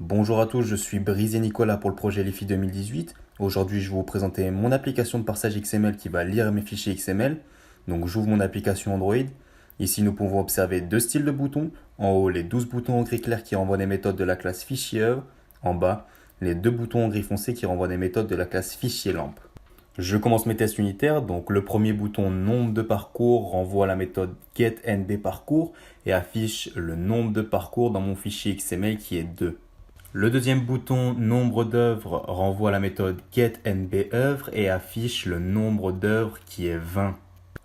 Bonjour à tous, je suis Brisé Nicolas pour le projet LiFi 2018. Aujourd'hui, je vais vous présenter mon application de parsage XML qui va lire mes fichiers XML. Donc, j'ouvre mon application Android. Ici, nous pouvons observer deux styles de boutons. En haut, les 12 boutons en gris clair qui renvoient des méthodes de la classe fichier œuvre. En bas, les deux boutons en gris foncé qui renvoient des méthodes de la classe fichier lampe. Je commence mes tests unitaires. Donc, le premier bouton nombre de parcours renvoie la méthode getNBParcours et affiche le nombre de parcours dans mon fichier XML qui est 2. Le deuxième bouton nombre d'œuvres renvoie la méthode getNBOeuvre et affiche le nombre d'œuvres qui est 20.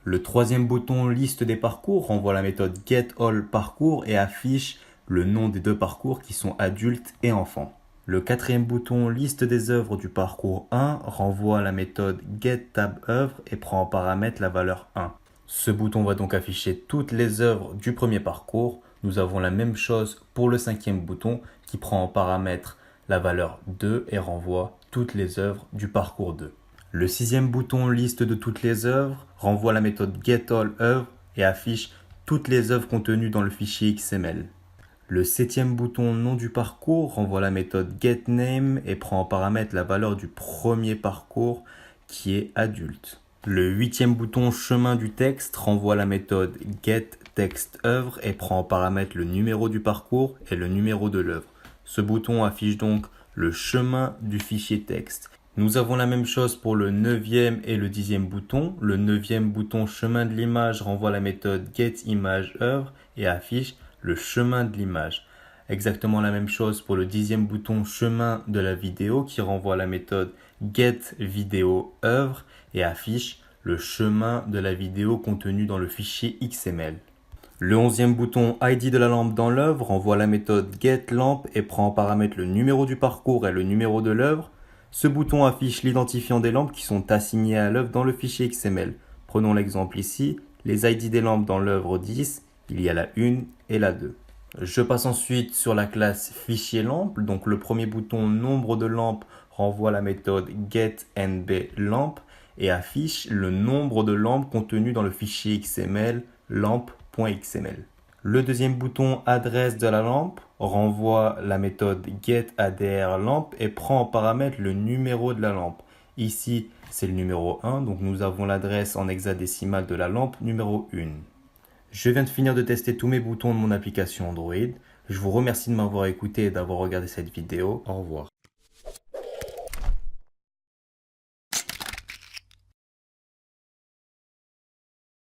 Le troisième bouton liste des parcours renvoie la méthode getAllParcours et affiche le nom des deux parcours qui sont adultes et enfants. Le quatrième bouton liste des œuvres du parcours 1 renvoie la méthode getTabOeuvre et prend en paramètre la valeur 1. Ce bouton va donc afficher toutes les œuvres du premier parcours. Nous avons la même chose pour le cinquième bouton qui prend en paramètre la valeur 2 et renvoie toutes les œuvres du parcours 2. Le sixième bouton liste de toutes les œuvres renvoie la méthode getAllOeuvre et affiche toutes les œuvres contenues dans le fichier XML. Le septième bouton nom du parcours renvoie la méthode getName et prend en paramètre la valeur du premier parcours qui est adulte. Le huitième bouton chemin du texte renvoie la méthode getTextOeuvre et prend en paramètre le numéro du parcours et le numéro de l'œuvre. Ce bouton affiche donc le chemin du fichier texte. Nous avons la même chose pour le neuvième et le dixième bouton. Le neuvième bouton chemin de l'image renvoie la méthode getImageOeuvre et affiche le chemin de l'image. Exactement la même chose pour le dixième bouton chemin de la vidéo qui renvoie la méthode getVideoOeuvre et affiche le chemin de la vidéo contenu dans le fichier XML. Le onzième bouton ID de la lampe dans l'œuvre renvoie la méthode getLamp et prend en paramètre le numéro du parcours et le numéro de l'œuvre. Ce bouton affiche l'identifiant des lampes qui sont assignées à l'œuvre dans le fichier XML. Prenons l'exemple ici, les ID des lampes dans l'œuvre 10, il y a la 1 et la 2. Je passe ensuite sur la classe fichier lampe. Donc le premier bouton nombre de lampes renvoie la méthode getNBLamp et affiche le nombre de lampes contenues dans le fichier XML lamp.xml. Le deuxième bouton adresse de la lampe renvoie la méthode getADRLamp et prend en paramètre le numéro de la lampe. Ici, c'est le numéro 1, donc nous avons l'adresse en hexadécimal de la lampe numéro 1. Je viens de finir de tester tous mes boutons de mon application Android. Je vous remercie de m'avoir écouté et d'avoir regardé cette vidéo. Au revoir.